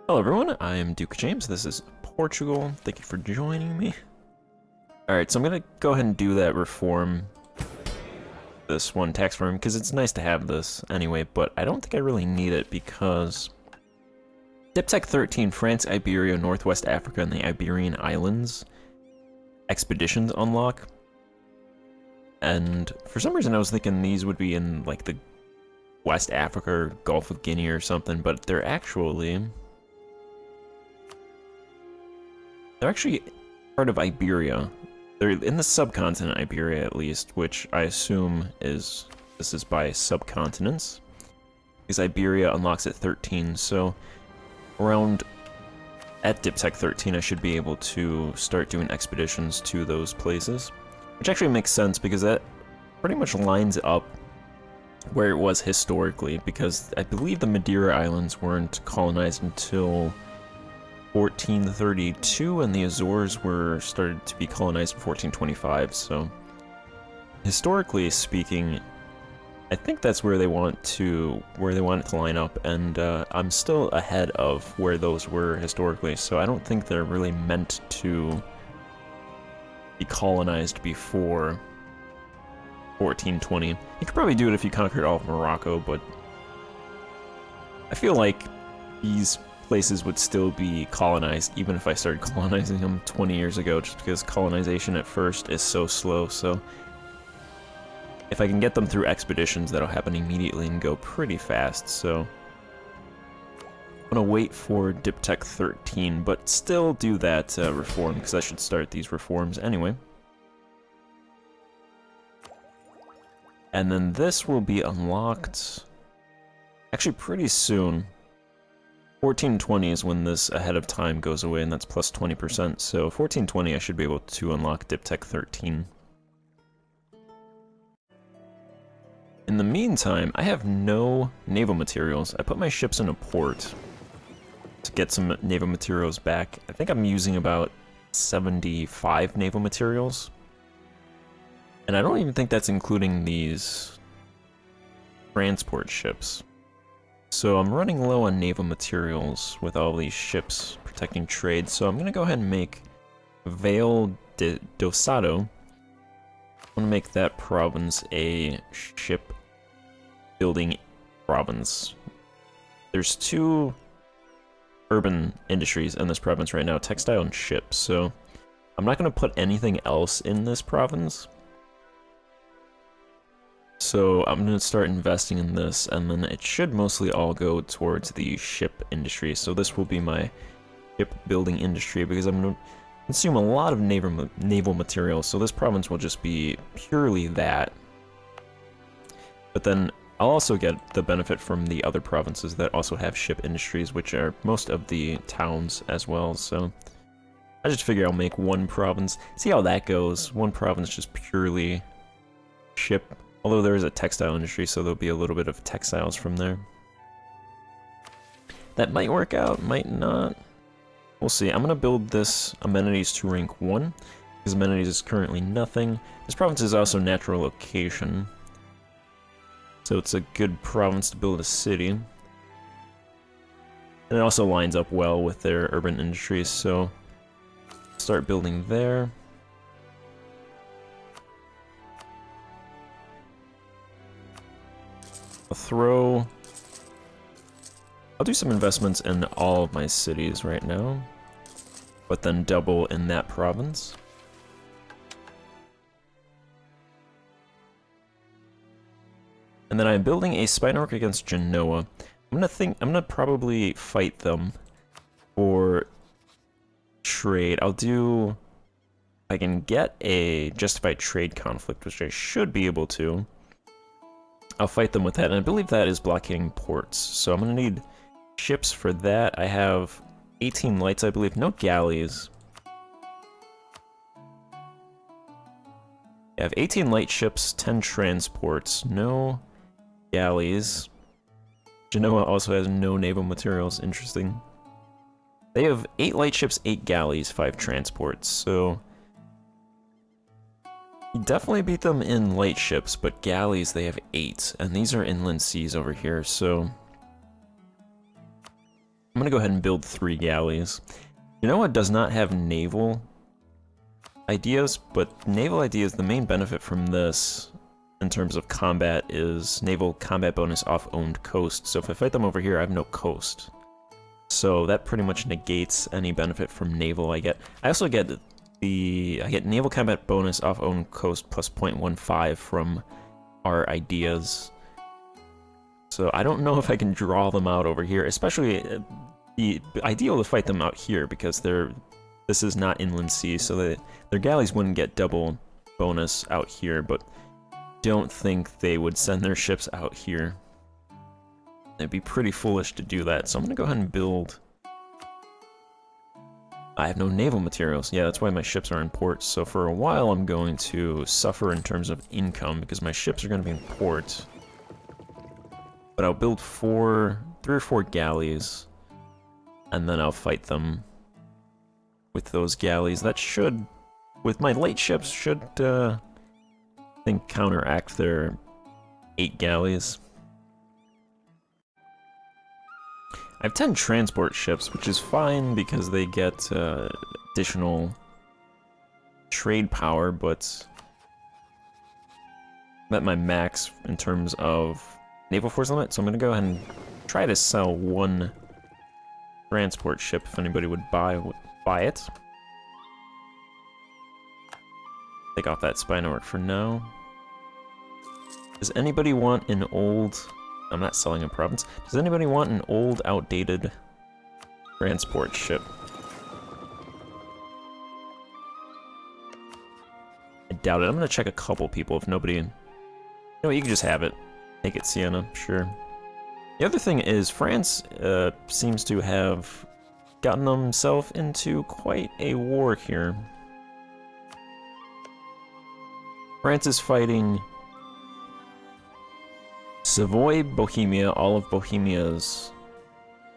Hello everyone, I'm Duke James, this is Portugal, thank you for joining me. Alright, so I'm gonna go ahead and do that reform, this one tax reform, because it's nice to have this anyway, but I don't think I really need it because Diptech 13, France, Iberia, Northwest Africa, and the Iberian Islands expeditions unlock. And for some reason I was thinking these would be in like the West Africa or Gulf of Guinea or something, but they're actually part of Iberia. They're in the subcontinent Iberia at least, which I assume this is by subcontinents. Because Iberia unlocks at 13, so around at Diptech 13 I should be able to start doing expeditions to those places. Which actually makes sense because that pretty much lines up where it was historically, because I believe the Madeira Islands weren't colonized until 1432, and the Azores were started to be colonized in 1425. So, historically speaking, I think that's where they want it to line up, and I'm still ahead of where those were historically. So I don't think they're really meant to be colonized before 1420. You could probably do it if you conquered all of Morocco, but I feel like these places would still be colonized even if I started colonizing them 20 years ago, just because colonization at first is so slow. So if I can get them through expeditions, that'll happen immediately and go pretty fast. So I'm gonna wait for Diptech 13, but still do that reform, because I should start these reforms anyway. And then this will be unlocked actually pretty soon. 1420 is when this ahead of time goes away, and that's plus 20%, so 1420 I should be able to unlock Diptech 13. In the meantime, I have no naval materials. I put my ships in a port to get some naval materials back. I think I'm using about 75 naval materials. And I don't even think that's including these transport ships. So I'm running low on naval materials with all these ships protecting trade, so I'm going to go ahead and make Vale de Dosado. I want to make that province a ship building province. There's two urban industries in this province right now, textile and ships, so I'm not going to put anything else in this province. So I'm going to start investing in this, and then it should mostly all go towards the ship industry. So this will be my ship building industry, because I'm going to consume a lot of naval materials, so this province will just be purely that. But then I'll also get the benefit from the other provinces that also have ship industries, which are most of the towns as well. So I just figure I'll make one province, see how that goes. One province just purely ship. Although there is a textile industry, so there'll be a little bit of textiles from there. That might work out, might not. We'll see. I'm going to build this amenities to rank 1, because amenities is currently nothing. This province is also natural location, so it's a good province to build a city. And it also lines up well with their urban industries, so start building there. I'll do some investments in all of my cities right now, but then double in that province. And then I'm building a spy network against Genoa. I'm gonna probably fight them for trade. I'll do, I can get a justified trade conflict, which I should be able to. I'll fight them with that, and I believe that is blockading ports. So I'm going to need ships for that. I have 18 lights, I believe. No galleys. I have 18 light ships, 10 transports. No galleys. Genoa also has no naval materials. Interesting. They have 8 light ships, 8 galleys, 5 transports. So you definitely beat them in light ships, but galleys they have 8, and these are inland seas over here, so I'm gonna go ahead and build 3 galleys. Genoa does not have naval ideas, but naval ideas, the main benefit from this in terms of combat is naval combat bonus off owned coast. So if I fight them over here, I have no coast. So that pretty much negates any benefit from naval I get. I also get I get naval combat bonus off owned coast plus 0.15 from our ideas. So I don't know if I can draw them out over here, especially the ideal to fight them out here because this is not inland sea, so their galleys wouldn't get double bonus out here, but don't think they would send their ships out here. It'd be pretty foolish to do that, so I'm gonna go ahead and build. I have no naval materials. Yeah, that's why my ships are in port. So for a while, I'm going to suffer in terms of income because my ships are going to be in port. But I'll build 3 or 4 galleys, and then I'll fight them with those galleys. That should, with my late ships, should, I think, counteract their 8 galleys. I have 10 transport ships, which is fine because they get additional trade power, but I'm at my max in terms of naval force limit, so I'm going to go ahead and try to sell 1 transport ship if anybody would buy it. Take off that spy network for now. Does anybody want an old... I'm not selling a province. Does anybody want an old, outdated transport ship? I doubt it. I'm gonna check a couple people if nobody... You know, you can just have it. Take it, Sienna. Sure. The other thing is, France seems to have gotten themselves into quite a war here. France is fighting Savoy, Bohemia, all of Bohemia's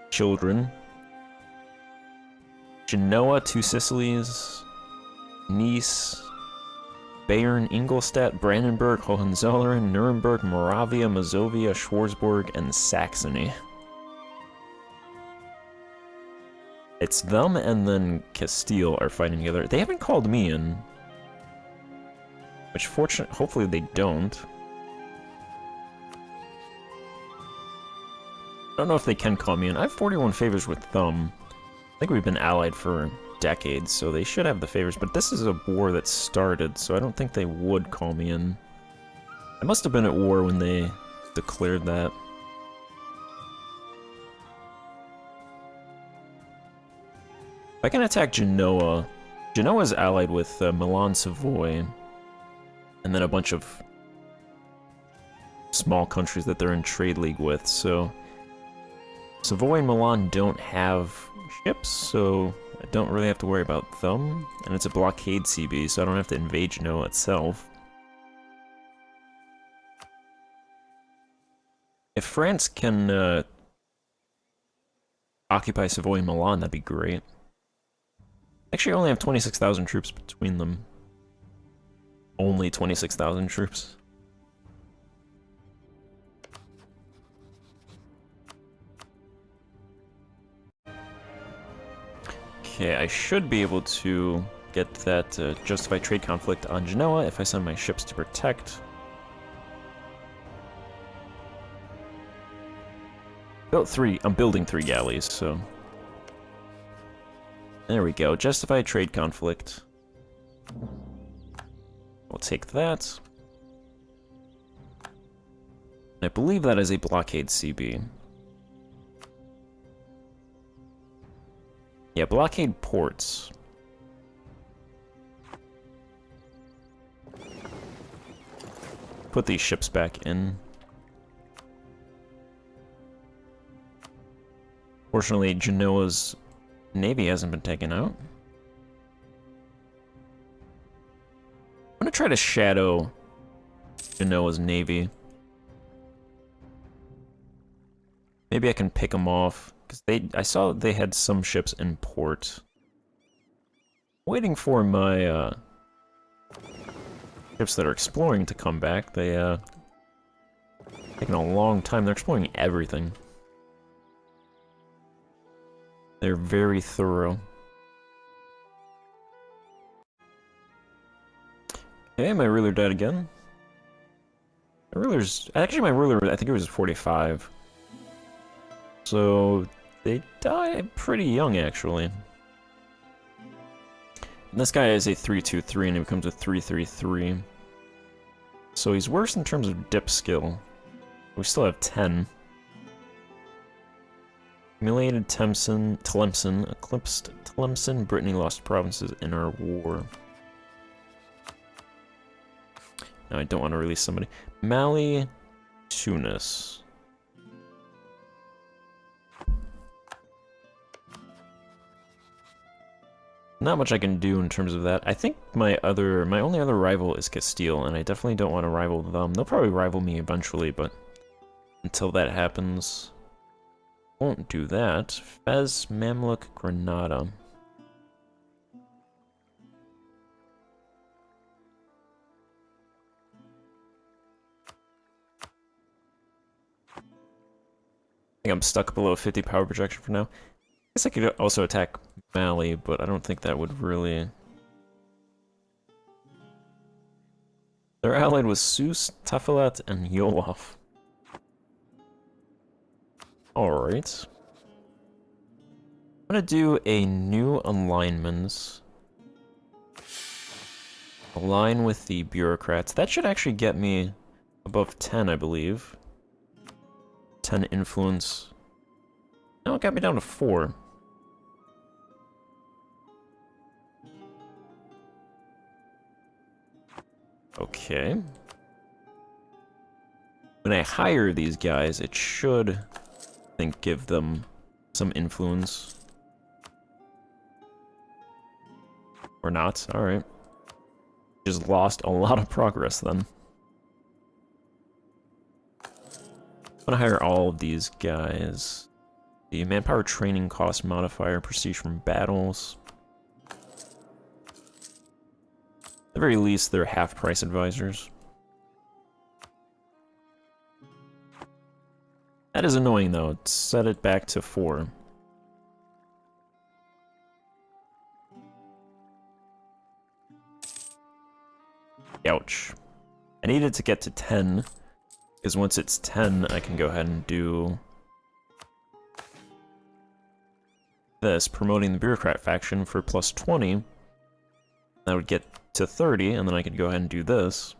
children. Genoa, 2 Sicilies, Nice, Bayern, Ingolstadt, Brandenburg, Hohenzollern, Nuremberg, Moravia, Mazovia, Schwarzburg, and Saxony. It's them and then Castile are fighting together. They haven't called me in. Which hopefully they don't. I don't know if they can call me in. I have 41 favors with them. I think we've been allied for decades, so they should have the favors, but this is a war that started, so I don't think they would call me in. I must have been at war when they declared that. If I can attack Genoa. Genoa is allied with Milan, Savoy, and then a bunch of small countries that they're in trade league with, so Savoy and Milan don't have ships, so I don't really have to worry about them. And it's a blockade CB, so I don't have to invade Genoa itself. If France can occupy Savoy and Milan, that'd be great. Actually, I only have 26,000 troops between them. Only 26,000 troops. Okay, I should be able to get that justify trade conflict on Genoa if I send my ships to protect. I'm building 3 galleys, so... There we go, justify trade conflict. We'll take that. I believe that is a blockade CB. Yeah, blockade ports. Put these ships back in. Fortunately, Genoa's navy hasn't been taken out. I'm gonna try to shadow Genoa's navy. Maybe I can pick them off. Because I saw they had some ships in port. Waiting for my ships that are exploring to come back. They taking a long time. They're exploring everything. They're very thorough. Okay, my ruler died again. My ruler's... Actually, my ruler, I think it was 45. So, they die pretty young, actually. And this guy is a 3-2-3, and he becomes a 3-3-3. So he's worse in terms of dip skill. We still have 10. Humiliated Tlemcen, eclipsed Tlemcen, Brittany lost provinces in our war. No, I don't want to release somebody. Mali, Tunis. Not much I can do in terms of that. I think my only other rival is Castile, and I definitely don't want to rival them. They'll probably rival me eventually, but until that happens, won't do that. Fez, Mamluk, Granada. I think I'm stuck below 50 power projection for now. I guess I could also attack Mali, but I don't think that would really... They're allied with Sus, Tafilat, and Yolof. Alright. I'm gonna do a new alignments. Align with the bureaucrats. That should actually get me above 10, I believe. 10 influence. No, it got me down to 4. Okay. When I hire these guys, it should, I think, give them some influence. Or not, alright. Just lost a lot of progress then. I'm gonna hire all of these guys. The manpower training cost modifier, prestige from battles. At the very least, they're half-price advisors. That is annoying, though. Set it back to 4. Ouch. I needed to get to 10, because once it's 10, I can go ahead and do this, promoting the bureaucrat faction for plus 20. That would get to 30, and then I could go ahead and do this.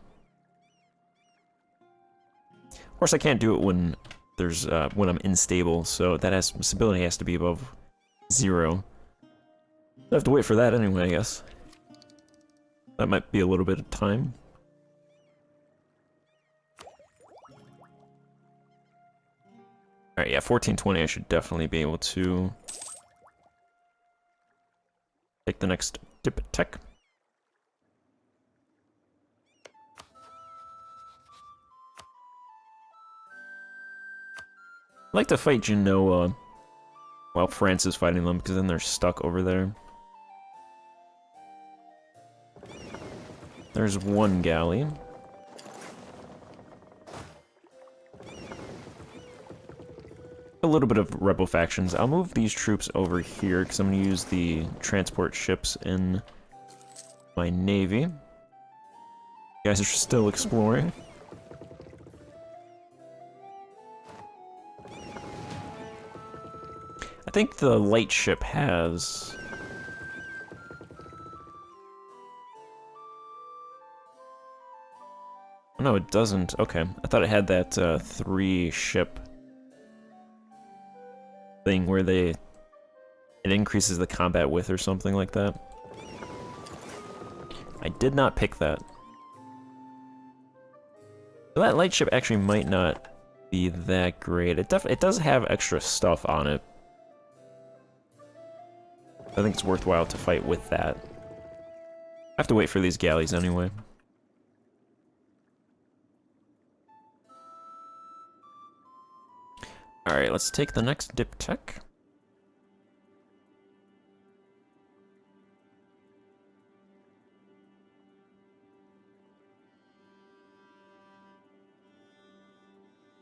Of course, I can't do it when there's when I'm unstable, so that stability has to be above 0. I have to wait for that anyway, I guess. That might be a little bit of time. Alright, yeah, 1420 I should definitely be able to take the next dip tech. I like to fight Genoa while France is fighting them, because then they're stuck over there. There's one galley. A little bit of rebel factions. I'll move these troops over here, because I'm going to use the transport ships in my navy. You guys are still exploring. I think the light ship has... Oh, no, it doesn't. Okay. I thought it had that 3-ship thing where it increases the combat width or something like that. I did not pick that. So that light ship actually might not be that great. It does have extra stuff on it. I think it's worthwhile to fight with that. I have to wait for these galleys anyway. Alright, let's take the next diptech.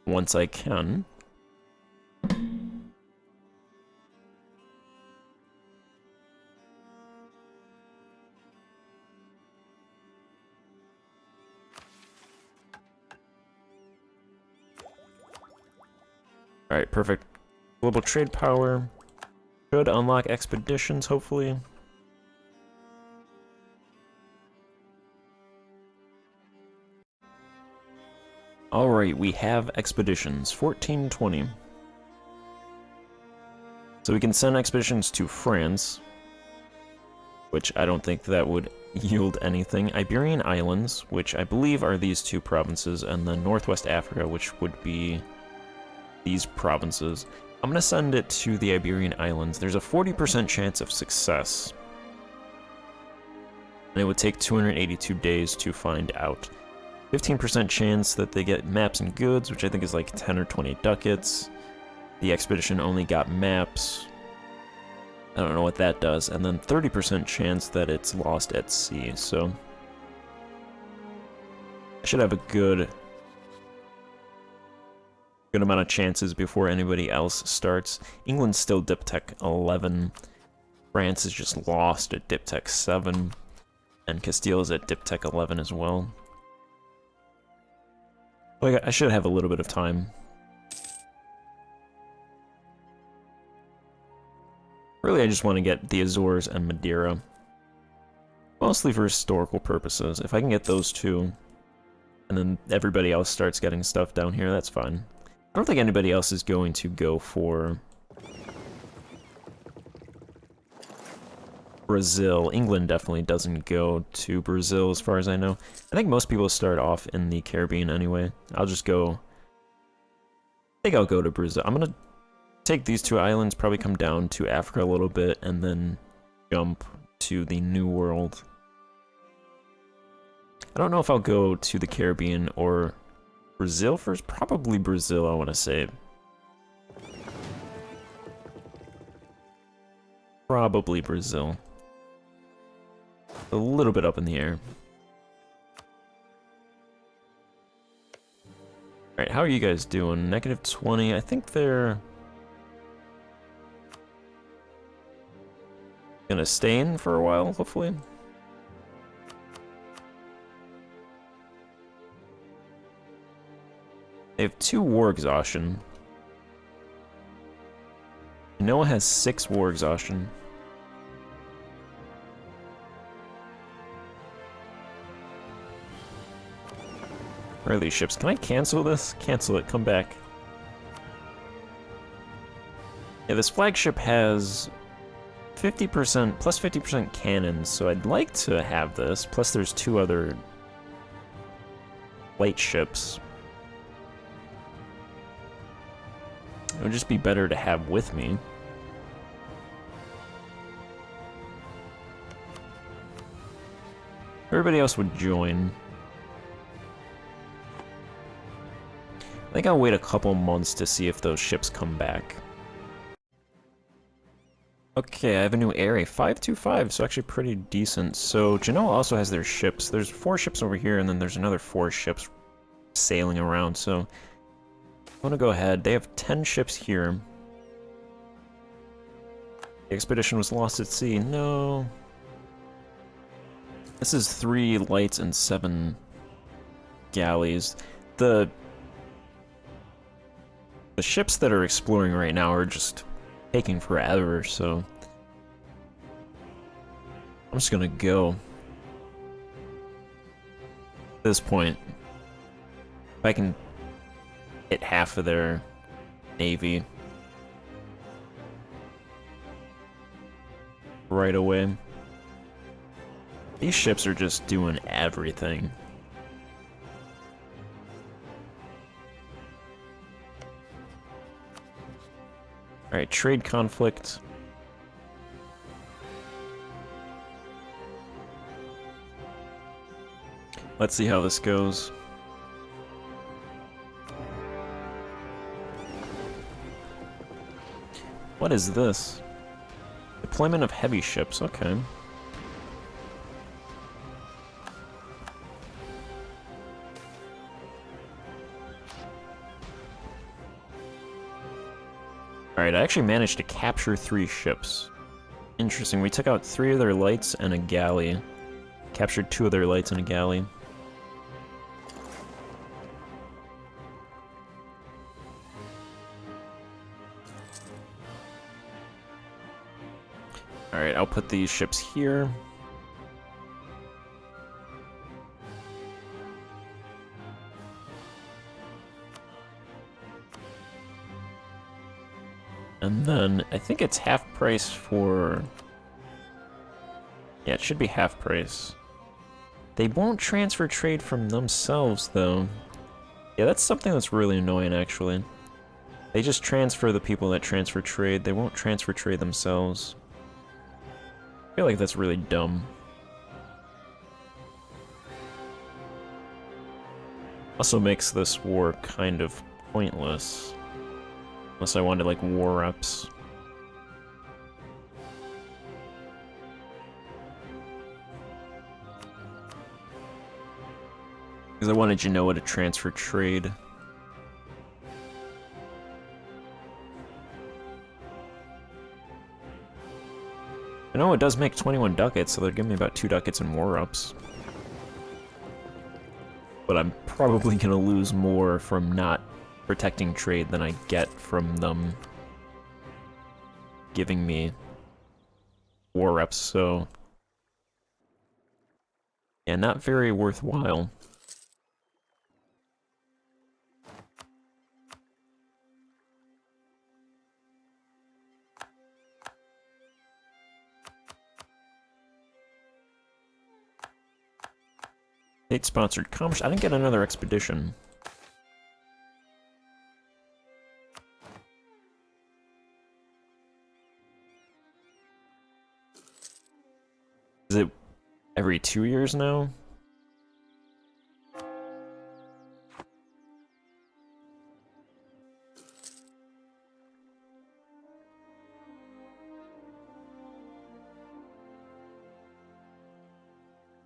Once I can. Alright, perfect. Global trade power. Should unlock expeditions, hopefully. Alright, we have expeditions. 1420. So we can send expeditions to France, which I don't think that would yield anything. Iberian Islands, which I believe are these two provinces, and then Northwest Africa, which would be these provinces. I'm gonna send it to the Iberian Islands. There's a 40% chance of success. And it would take 282 days to find out. 15% chance that they get maps and goods, which I think is like 10 or 20 ducats. The expedition only got maps. I don't know what that does. And then 30% chance that it's lost at sea, so I should have a good amount of chances before anybody else starts. England's still Diptech 11. France is just lost at Diptech 7. And Castile is at Diptech 11 as well. Like, I should have a little bit of time. Really, I just want to get the Azores and Madeira. Mostly for historical purposes. If I can get those two, and then everybody else starts getting stuff down here, that's fine. I don't think anybody else is going to go for Brazil. England definitely doesn't go to Brazil as far as I know. I think most people start off in the Caribbean anyway. I'll just go... I think I'll go to Brazil. I'm gonna take these two islands, probably come down to Africa a little bit, and then jump to the New World. I don't know if I'll go to the Caribbean or Brazil first. Probably Brazil, I want to say. Probably Brazil. A little bit up in the air. Alright, how are you guys doing? -20. I think they're gonna stay in for a while, hopefully. They have 2 war exhaustion. Noah has 6 war exhaustion. Where are these ships? Can I cancel this? Cancel it, come back. Yeah, this flagship has 50%, plus 50% cannons, so I'd like to have this. Plus there's 2 other light ships. It would just be better to have with me. Everybody else would join. I think I'll wait a couple months to see if those ships come back. Okay, I have a new area, 525, so actually pretty decent. So Genoa also has their ships. There's 4 ships over here, and then there's another 4 ships sailing around, so I want to go ahead. They have 10 ships here. The expedition was lost at sea. No. This is 3 lights and 7 galleys. The ships that are exploring right now are just taking forever, so I'm just gonna go. At this point, if I can hit half of their navy right away. These ships are just doing everything. Alright, trade conflict. Let's see how this goes. What is this? Deployment of heavy ships, okay. Alright, I actually managed to capture 3 ships. Interesting, we took out 3 of their lights and a galley. Captured 2 of their lights and a galley. Alright, I'll put these ships here. And then, I think it's half price for... Yeah, it should be half price. They won't transfer trade from themselves, though. Yeah, that's something that's really annoying, actually. They just transfer the people that transfer trade. They won't transfer trade themselves. I feel like that's really dumb. Also makes this war kind of pointless. Unless I wanted, like, war reps. Because I wanted Genoa to transfer trade. I know it does make 21 ducats, so they're giving me about 2 ducats in war reps. But I'm probably gonna lose more from not protecting trade than I get from them giving me war reps, so yeah, not very worthwhile. State-sponsored commerce. I didn't get another expedition. Is it every 2 years now?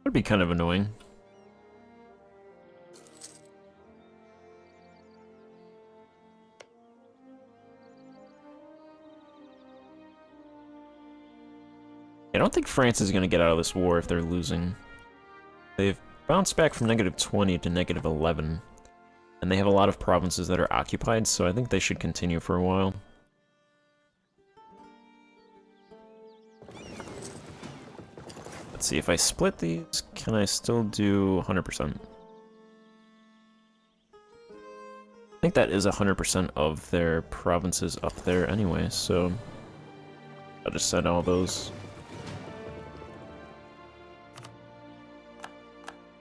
That'd be kind of annoying. I don't think France is going to get out of this war if they're losing. They've bounced back from -20 to -11. And they have a lot of provinces that are occupied, so I think they should continue for a while. Let's see, if I split these, can I still do 100%? I think that is 100% of their provinces up there anyway, so I'll just set all those.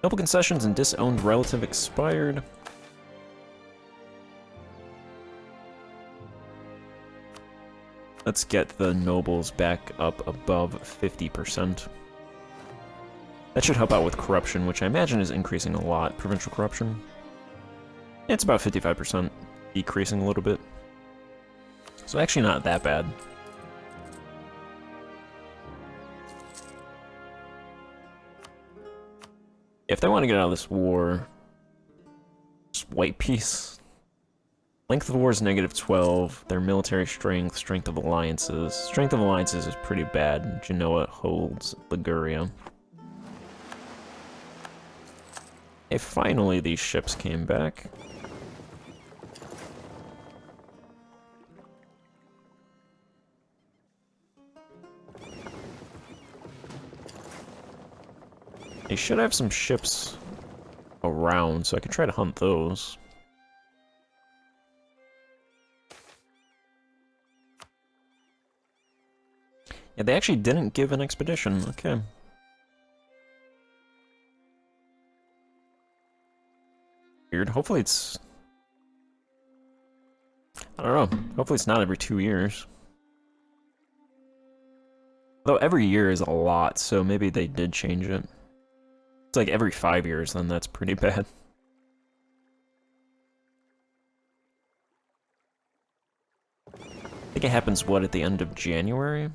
Noble concessions and disowned relative expired. Let's get the nobles back up above 50%. That should help out with corruption, which I imagine is increasing a lot. Provincial corruption. Yeah, it's about 55%, decreasing a little bit. So actually not that bad. If they want to get out of this war, just white peace. Length of war is -12. Their military strength, strength of alliances. Strength of alliances is pretty bad. Genoa holds Liguria. Hey, finally these ships came back. They should have some ships around, so I could try to hunt those. Yeah, they actually didn't give an expedition. Okay. Weird. Hopefully it's... I don't know. Hopefully it's not every 2 years. Though every year is a lot, so maybe they did change it. It's like every 5 years, then that's pretty bad. I think it happens, what, at the end of January?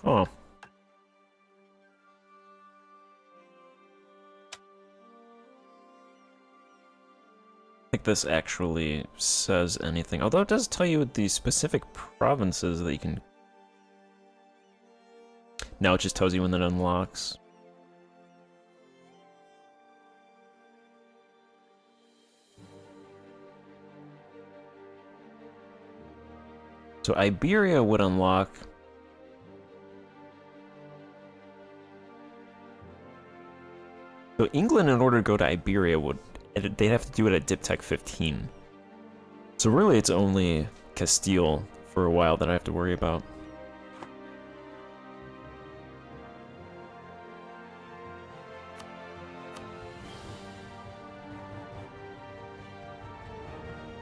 Oh. I think this actually says anything. Although it does tell you the specific provinces that you can... Now it just tells you when that unlocks. So Iberia would unlock... So England, in order to go to Iberia, they'd have to do it at Dip Tech 15. So really it's only Castile for a while that I have to worry about.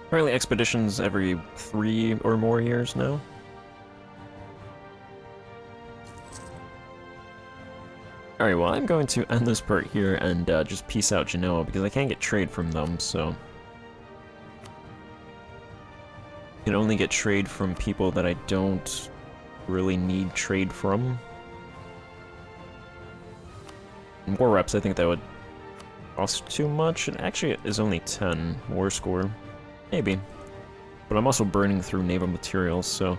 Apparently expeditions every 3 or more years now. Alright, well I'm going to end this part here and just peace out Genoa because I can't get trade from them, so... I can only get trade from people that I don't really need trade from. War reps, I think that would cost too much. It actually is only 10 war score. Maybe. But I'm also burning through naval materials, so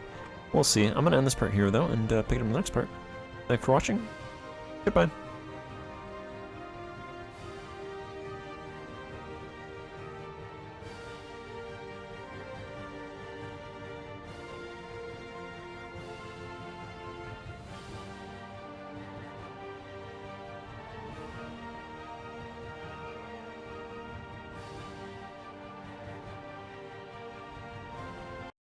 we'll see. I'm going to end this part here, though, and pick it up in the next part. Thanks for watching. Goodbye.